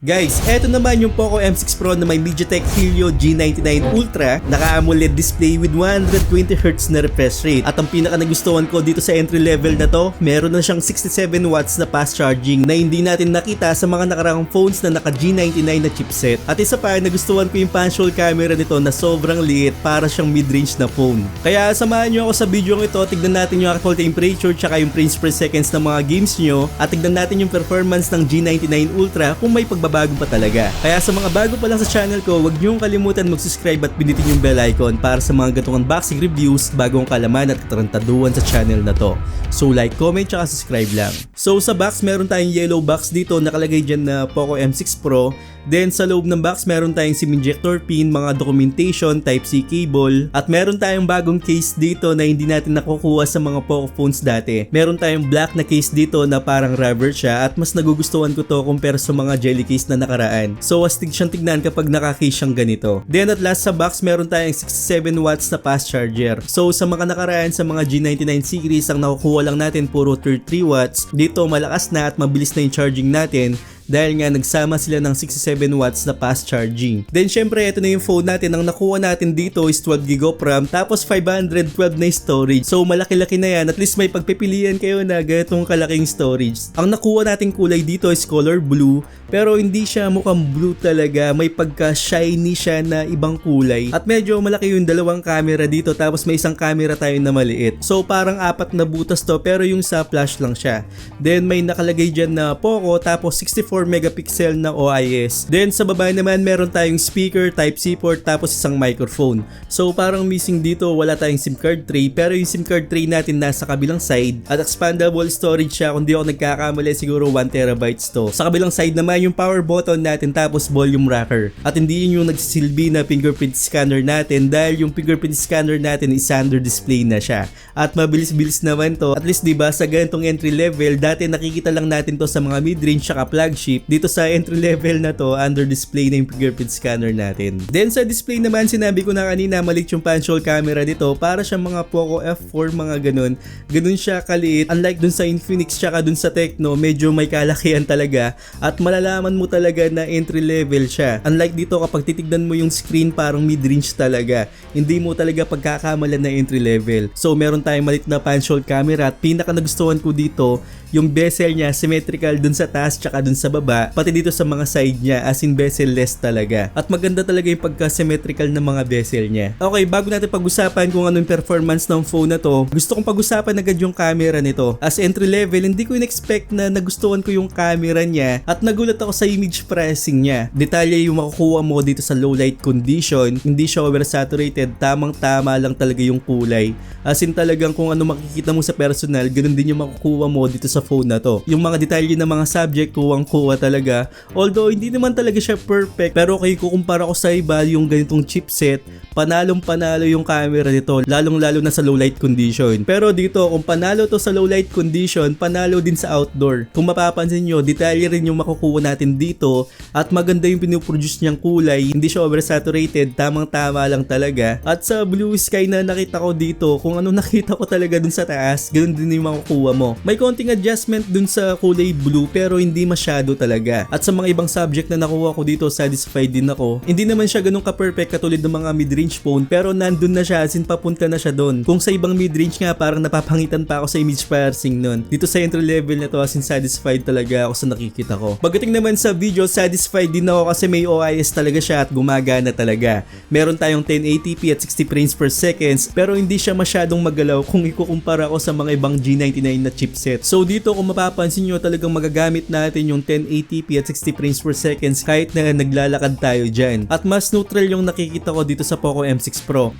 Guys, eto naman yung Poco M6 Pro na may MediaTek Helio G99 Ultra, naka-AMOLED display with 120Hz na refresh rate. At ang pinaka nagustuhan ko dito sa entry level na to, meron na siyang 67 watts na fast charging na hindi natin nakita sa mga nakarang phones na naka G99 na chipset. At isa pa, nagustuhan ko yung punch hole camera nito na sobrang liit para siyang mid-range na phone. Kaya samahan nyo ako sa video ito, tignan natin yung actual temperature tsaka yung frames per seconds ng mga games nyo at tignan natin yung performance ng G99 Ultra kung may pagbabago pa talaga. Kaya sa mga bago pa lang sa channel ko, huwag niyong kalimutan mag-subscribe at pindutin yung bell icon para sa mga ganitong unboxing reviews, bagong kalaman at katarantaduhan sa channel na to. So like, comment, tsaka subscribe lang. So sa box, meron tayong yellow box dito, nakalagay dyan na Poco M6 Pro. Then sa loob ng box, meron tayong SIM injector pin, mga documentation, Type-C cable, at meron tayong bagong case dito na hindi natin nakukuha sa mga Poco phones dati. Meron tayong black na case dito na parang rubber siya at mas nagugustuhan ko to compare sa mga jelly case na nakaraan. So astig siyang tignan kapag naka-case siyang ganito. Then at last sa box, meron tayong 67 watts na fast charger. So sa mga nakaraan sa mga G99 series, ang nakukuha lang natin puro 33 watts. Dito malakas na at mabilis na yung charging natin dahil nga nagsama sila ng 67 watts na fast charging. Then syempre ito na yung phone natin. Ang nakuha natin dito is 12GB of RAM tapos 512 na storage. So malaki-laki na yan. At least may pagpipilian kayo na ganitong kalaking storage. Ang nakuha nating kulay dito is color blue, pero hindi siya mukhang blue talaga. May pagka-shiny siya na ibang kulay. At medyo malaki yung dalawang camera dito tapos may isang camera tayo na maliit. So parang apat na butas to pero yung sa flash lang siya. Then may nakalagay dyan na Poco tapos 64 megapixel na OIS. Then sa baba naman meron tayong speaker, Type-C port tapos isang microphone. So parang missing dito, wala tayong SIM card tray, pero yung SIM card tray natin nasa kabilang side at expandable storage siya, kung di ako nagkakamali siguro 1TB to. Sa kabilang side naman yung power button natin tapos volume rocker. At hindi yun yung nagsisilbi na fingerprint scanner natin dahil yung fingerprint scanner natin is under display na siya. At mabilis-bilis naman to. At least diba sa ganitong entry level, dati nakikita lang natin to sa mga mid-range tsaka flagship. Dito sa entry level na to, under display na yung fingerprint scanner natin. Then sa display naman, sinabi ko na kanina, maliit yung punch hole camera dito, para siya mga Poco F4 mga ganun. Ganun siya kaliit. Unlike dun sa Infinix tsaka dun sa Tecno, medyo may kalakihan talaga at malalaman mo talaga na entry level siya. Unlike dito, kapag titignan mo yung screen, parang mid-range talaga. Hindi mo talaga pagkakamalan na entry level. So meron tayong maliit na punch hole camera at pinaka nagustuhan ko dito, yung bezel niya symmetrical dun sa taas tsaka dun sa baba, pati dito sa mga side niya, as in bezel-less talaga. At maganda talaga yung pagka-symmetrical ng mga bezel niya. Okay, bago natin pag-usapan kung ano yung performance ng phone na to, gusto kong pag-usapan agad yung camera nito. As entry level, hindi ko in-expect na nagustuhan ko yung camera niya at nagulat ako sa image pricing niya. Detalye yung makukuha mo dito sa low light condition, hindi siya oversaturated, tamang-tama lang talaga yung kulay. As in talagang kung ano makikita mo sa personal, ganun din yung makukuha mo dito sa phone na to. Yung mga detalye ng mga subject, kuwang-kuwa talaga. Although hindi naman talaga siya perfect, pero kung ikukumpara ko sa iba yung ganitong chipset, panalong-panalo yung camera nito, lalong-lalo na sa low light condition. Pero dito, kung panalo to sa low light condition, panalo din sa outdoor. Kung mapapansin nyo, detalye rin yung makukuha natin dito at maganda yung pinuproduce niyang kulay, hindi siya oversaturated, tamang-tama lang talaga. At sa blue sky na nakita ko dito, kung ano nakita ko talaga dun sa taas, ganun din yung makukuha mo. May konting adjustment dun sa kulay blue pero hindi masyado talaga. At sa mga ibang subject na nakuha ko dito, satisfied din ako. Hindi naman siya ganun ka-perfect katulad ng mga mid-range phone, pero nandun na siya, as in papunta na siya doon. Kung sa ibang mid-range nga, parang napapangitan pa ako sa image parsing nun. Dito sa entry level na to, as in satisfied talaga ako sa nakikita ko. Pagdating naman sa video, satisfied din ako kasi may OIS talaga siya at gumagana talaga. Meron tayong 1080p at 60 frames per seconds, pero hindi siya masyadong magalaw kung ikukumpara ko sa mga ibang G99 na chipset. So dito, kung mapapansin nyo, talagang magagamit natin yung 1080p at 60 frames per seconds kahit na naglalakad tayo dyan. At mas neutral yung nakikita ko dito sa Poco M6 Pro.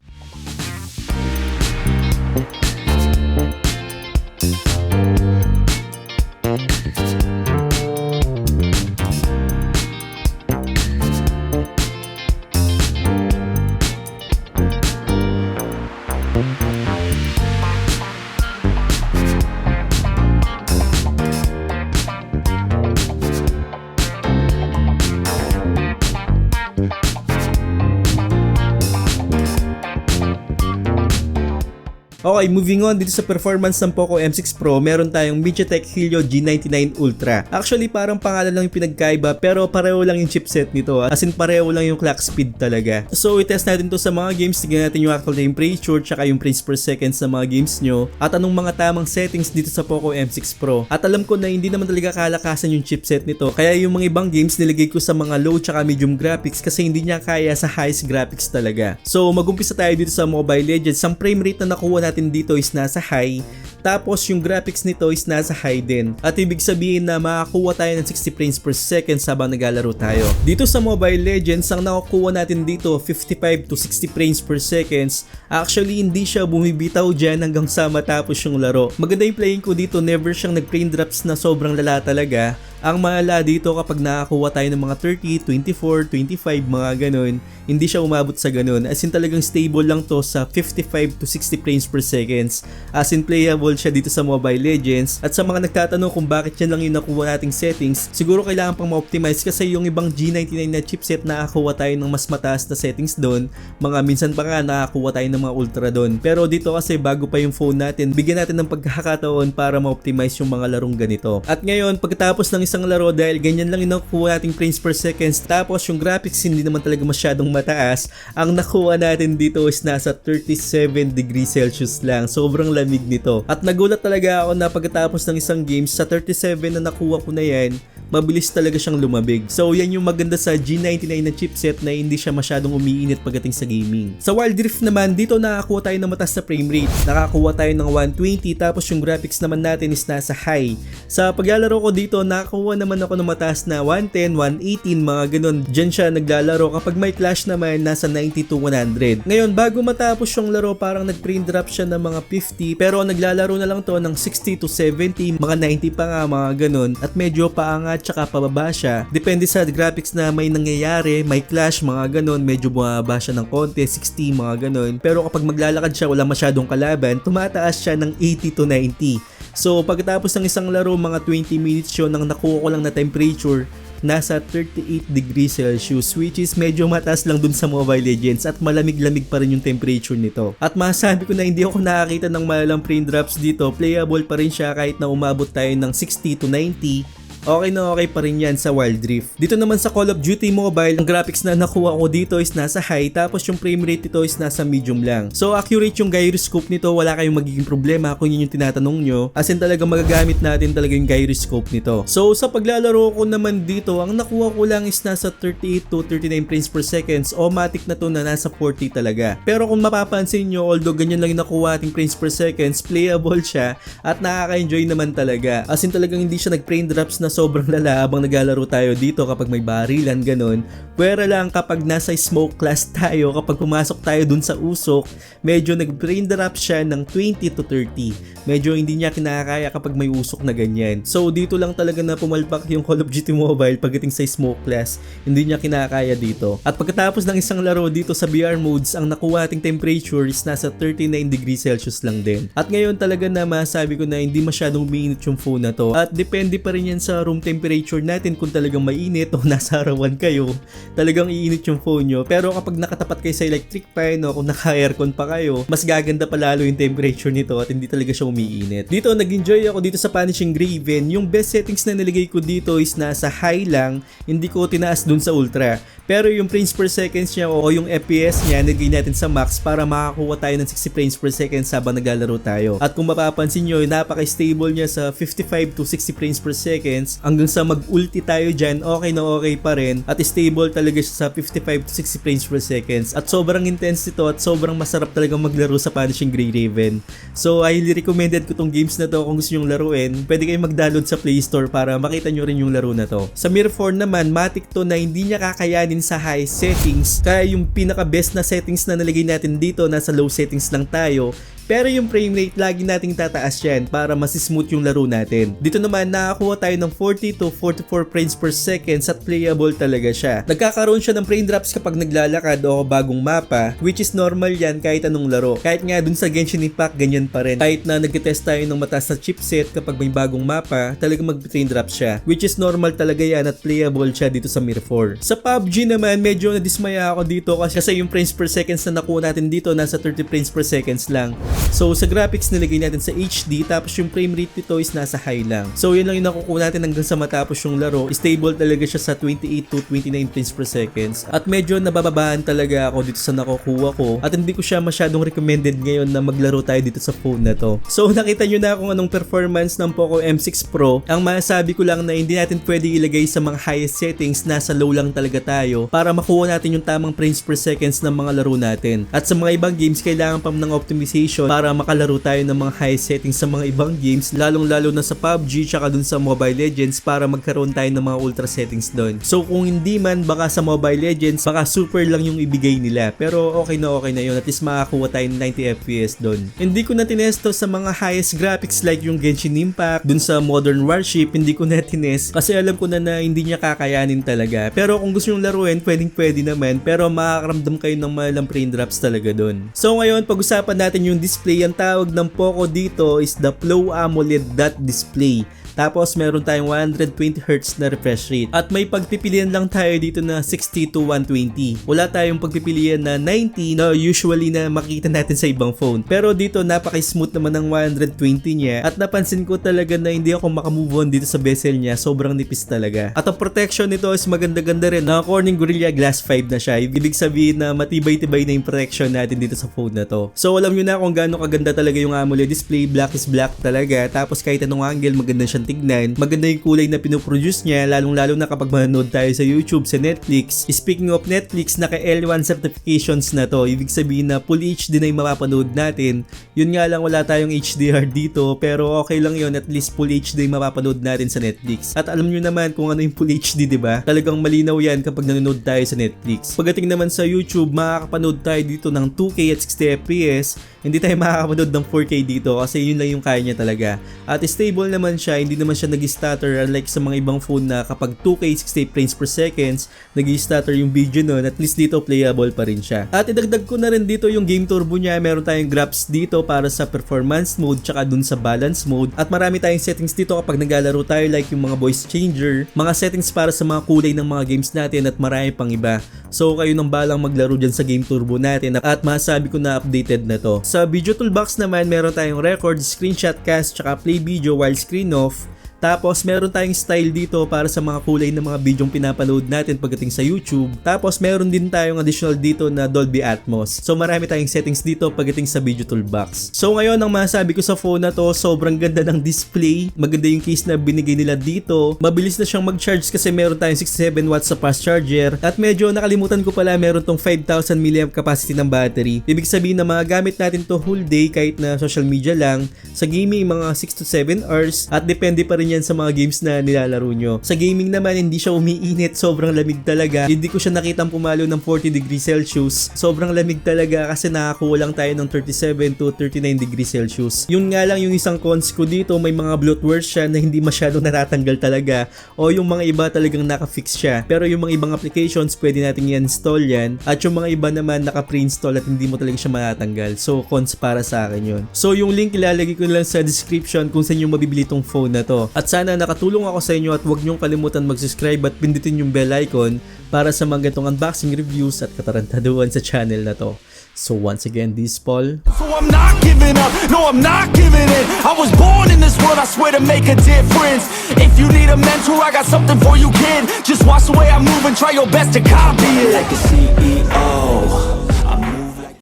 Okay, moving on dito sa performance ng Poco M6 Pro, meron tayong MediaTek Helio G99 Ultra. Actually, parang pangalan lang yung pinagkaiba pero pareho lang yung chipset nito. As in, pareho lang yung clock speed talaga. So, i-test natin to sa mga games. Tignan natin yung actual temperature tsaka yung frames per second sa mga games nyo at anong mga tamang settings dito sa Poco M6 Pro. At alam ko na hindi naman talaga kalakasan yung chipset nito. Kaya yung mga ibang games nilagay ko sa mga low tsaka medium graphics kasi hindi niya kaya sa highest graphics talaga. So, mag-umpisa tayo dito sa Mobile Legends. Ang frame rate na nakuha natin dito is nasa high. Tapos yung graphics nito is nasa high din. At ibig sabihin na makakuha tayo ng 60 frames per second habang naglalaro tayo. Dito sa Mobile Legends, ang nakukuha natin dito 55 to 60 frames per seconds. Actually, hindi siya bumibitaw dyan hanggang sa matapos yung laro. Maganda yung playing ko dito, never siyang nag-frame drops na sobrang lala talaga. Ang malala dito kapag nakakuha tayo ng mga 30, 24, 25, mga ganun, hindi siya umabot sa ganun. As in talagang stable lang to sa 55 to 60 frames per seconds. As in playable siya dito sa Mobile Legends. At sa mga nagtatanong kung bakit yan lang yung nakuha nating settings, siguro kailangan pang ma-optimize kasi yung ibang G99 na chipset nakakuha tayo ng mas mataas na settings doon. Mga minsan pa nga nakakuha tayo ng mga ultra doon. Pero dito kasi bago pa yung phone natin, bigyan natin ng pagkakataon para ma-optimize yung mga larong ganito. At ngayon, pagkatapos ng isang laro, dahil ganyan lang yung nakuha nating frames per seconds, tapos yung graphics hindi naman talaga masyadong mataas, ang nakuha natin dito is nasa 37 degrees Celsius lang. Sobrang lamig nito. At nagulat talaga ako na pagkatapos ng isang game, sa 37 na nakuha ko na yan, mabilis talaga siyang lumabig. So yan yung maganda sa G99 na chipset na hindi siya masyadong umiinit pagdating sa gaming. Sa Wild Rift naman, dito nakakuha tayo ng mataas na frame rate. Nakakuha tayo ng 120 tapos yung graphics naman natin is nasa high. Sa paglalaro ko dito, nakakuha naman ako ng mataas na 110, 118, mga ganun. Diyan siya naglalaro. Kapag may clash naman, nasa 90 to 100. Ngayon, bago matapos yung laro, parang nag-frame drop siya ng mga 50 pero naglalaro na lang to ng 60 to 70, mga 90 pa nga, mga ganun. At medyo paangat tsaka pababa siya. Depende sa graphics na may nangyayari, may clash, mga ganun, medyo bumaba siya ng konti, 60, mga ganun. Pero kapag maglalakad siya, wala masyadong kalaban, tumataas siya ng 80 to 90. So pagkatapos ng isang laro, mga 20 minutes yun, ang nakuha ko lang na temperature, nasa 38 degrees Celsius, which is medyo mataas lang dun sa Mobile Legends at malamig-lamig pa rin yung temperature nito. At masasabi ko na hindi ako nakakita ng malalang frame drops dito, playable pa rin siya kahit na umabot tayo ng 60 to 90. Okay na okay pa rin yan sa Wild Rift. Dito naman sa Call of Duty Mobile, ang graphics na nakuha ko dito is nasa high, tapos yung frame rate nito is nasa medium lang. So accurate yung gyroscope nito, wala kayong magiging problema kung yun yung tinatanong nyo. As in talaga magagamit natin talaga yung gyroscope nito. So sa paglalaro ko naman dito, ang nakuha ko lang is nasa 38 to 39 frames per seconds. Automatic na to na nasa 40 talaga. Pero kung mapapansin nyo, although ganyan lang yung nakuha ating frames per seconds, playable siya at nakaka-enjoy naman talaga. As in talagang hindi siya nag-frame drops na sobrang lala habang naglalaro tayo dito kapag may barilan, ganun. Pwera lang kapag nasa smoke class tayo, kapag pumasok tayo dun sa usok, medyo nag-frame drop siya ng 20 to 30. Medyo hindi niya kinakaya kapag may usok na ganyan. So dito lang talaga na pumalpak yung Call of Duty Mobile pagdating sa smoke class. Hindi niya kinakaya dito. At pagkatapos ng isang laro dito sa VR modes, ang nakuha ating temperature is nasa 39 degrees Celsius lang din. At ngayon talaga na masabi ko na hindi masyadong umiinit yung phone na to. At depende pa rin yan sa room temperature natin kung talagang mainit o nasa arawan kayo. Talagang iinit yung phone nyo. Pero kapag nakatapat kayo sa electric fan o kung naka-aircon pa kayo, mas gaganda pa lalo yung temperature nito at hindi talaga siya umiinit. Dito nag-enjoy ako dito sa Punishing Graven. Yung best settings na nilagay ko dito is nasa high lang, hindi ko tinaas dun sa ultra. Pero yung frames per seconds niya o yung FPS niya, nilagay natin sa max para makakuha tayo ng 60 frames per second habang naglalaro tayo. At kung mapapansin nyo, napaka-stable niya sa 55 to 60 frames per seconds. Hanggang sa mag-ulti tayo dyan, okay na okay pa rin. At stable talaga siya sa 55 to 60 frames per seconds. At sobrang intense ito at sobrang masarap talaga maglaro sa Punishing Graven. So highly recommended ko tong games na to kung gusto nyong laruin. Pwede kayong mag-download sa Play Store para makita nyo rin yung laro na to. Sa Mirror 4 naman, matik to na hindi niya kakayanin sa high settings. Kaya yung pinaka best na settings na nalagay natin dito, nasa low settings lang tayo. Pero yung frame rate, lagi nating tataas yan para mas smooth yung laro natin. Dito naman, nakakuha tayo ng 40 to 44 frames per second at playable talaga siya. Nagkakaroon siya ng frame drops kapag naglalakad o bagong mapa, which is normal yan kahit anong laro. Kahit nga dun sa Genshin Impact, ganyan pa rin. Kahit na nag-test tayo ng mataas na chipset, kapag may bagong mapa, talagang mag-frame drop siya. Which is normal talaga yan at playable siya dito sa Mirror 4. Sa PUBG naman, medyo nadismaya ako dito kasi yung frames per seconds na nakuha natin dito, nasa 30 frames per seconds lang. So sa graphics nilagay natin sa HD, tapos yung frame rate nito is nasa high lang. So yun lang yung nakukuha natin hanggang sa matapos yung laro. Stable talaga siya sa 28 to 29 frames per seconds. At medyo nabababaan talaga ako dito sa nakukuha ko. At hindi ko siya masyadong recommended ngayon na maglaro tayo dito sa phone na to. So nakita nyo na kung anong performance ng Poco M6 Pro. Ang masasabi ko lang na hindi natin pwede ilagay sa mga highest settings, nasa low lang talaga tayo para makuha natin yung tamang frames per seconds ng mga laro natin. At sa mga ibang games, kailangan pa ng optimization para makalaro tayo ng mga highest settings sa mga ibang games, lalong-lalo na sa PUBG tsaka dun sa Mobile Legends para magkaroon tayo ng mga ultra settings doon. So kung hindi man, baka sa Mobile Legends, baka super lang yung ibigay nila. Pero okay na yun. At least makakuha tayo ng 90 FPS doon. Hindi ko na tinesto sa mga highest graphics like yung Genshin Impact, dun sa Modern Warship, hindi ko na tinest kasi alam ko na hindi niya kakayanin talaga. Pero kung gusto yung laruin, pwede naman, pero makakaramdam kayo ng malalang frame drops talaga doon. So ngayon, pag-usapan natin yung display. Ang tawag ng Poco dito is the Flow AMOLED dot display. Tapos meron tayong 120Hz na refresh rate. At may pagpipilian lang tayo dito na 60 to 120. Wala tayong pagpipilian na 90 na usually na makita natin sa ibang phone. Pero dito napaka-smooth naman ng 120 niya. At napansin ko talaga na hindi ako makamove on dito sa bezel niya. Sobrang nipis talaga. At ang protection nito is maganda-ganda rin. Na Corning Gorilla Glass 5 na siya. Ibig sabihin na matibay-tibay na yung protection natin dito sa phone na to. So alam nyo na kung gaano kaganda talaga yung AMOLED display. Black is black talaga. Tapos kahit anong angle, maganda siyang tignan. Maganda yung kulay na pinoproduce niya, lalong-lalo na kapag manonood tayo sa YouTube, sa Netflix. Speaking of Netflix, naka L1 certifications na to. Ibig sabihin na full HD na yung mapapanood natin. Yun nga lang, wala tayong HDR dito, pero okay lang yun, at least full HD yung mapapanood natin sa Netflix. At alam nyo naman kung ano yung full HD, diba? Talagang malinaw yan kapag nanonood tayo sa Netflix. Pagdating naman sa YouTube, makakapanood tayo dito ng 2K at 60 FPS. Hindi tayo makakapanood ng 4K dito kasi yun lang yung kaya niya talaga. At stable naman siya, hindi naman siya nag-stutter unlike sa mga ibang phone na kapag 2K 60 frames per seconds, nag-stutter yung video nun. At least dito playable pa rin siya. At idagdag ko na rin dito yung game turbo niya. Meron tayong graphs dito para sa performance mode tsaka dun sa balance mode. At marami tayong settings dito kapag naglalaro tayo like yung mga voice changer, mga settings para sa mga kulay ng mga games natin at marami pang iba. So kayo nang balang maglaro dyan sa game turbo natin at masasabi ko na updated na to. Sa video toolbox naman, meron tayong record, screenshot cast, tsaka play video while screen off. Tapos meron tayong style dito para sa mga kulay ng mga bidyong pinapanood natin pagdating sa YouTube. Tapos meron din tayong additional dito na Dolby Atmos. So marami tayong settings dito pagdating sa video toolbox. So ngayon ang masasabi ko sa phone na to, sobrang ganda ng display. Maganda yung case na binigay nila dito. Mabilis na siyang mag-charge kasi meron tayong 67 watts sa fast charger. At medyo nakalimutan ko pala, meron tong 5,000 mAh capacity ng battery. Ibig sabihin na magagamit natin to whole day kahit na social media lang. Sa gaming mga 6 to 7 hours at depende pa rin yan sa mga games na nilalaro nyo. Sa gaming naman, hindi siya umiinit, sobrang lamig talaga. Hindi ko siya nakitang pumalo ng 40 degrees Celsius. Sobrang lamig talaga kasi nakakuha lang tayo ng 37 to 39 degrees Celsius. Yun nga lang yung isang cons ko dito, may mga bloatware siya na hindi masyadong natatanggal talaga o yung mga iba talagang naka-fix siya. Pero yung mga ibang applications, pwede natin i-install yan at yung mga iba naman naka-pre-install at hindi mo talaga siya matatanggal. So, cons para sa akin yun. So, yung link ilalagay ko lang sa description kung saan yung mabibili tong phone na to. At sana nakatulong ako sa inyo at huwag niyong kalimutan mag-subscribe at pindutin yung bell icon para sa mga ganitong unboxing reviews at katarantaduhan sa channel na to. So once again, this is Paul. So I'm not giving up, no I'm not giving in. I was born in this world, I swear to make a difference. If you need a mentor, I got something for you, kid. Just watch the way I move and try your best to copy it. Like a CEO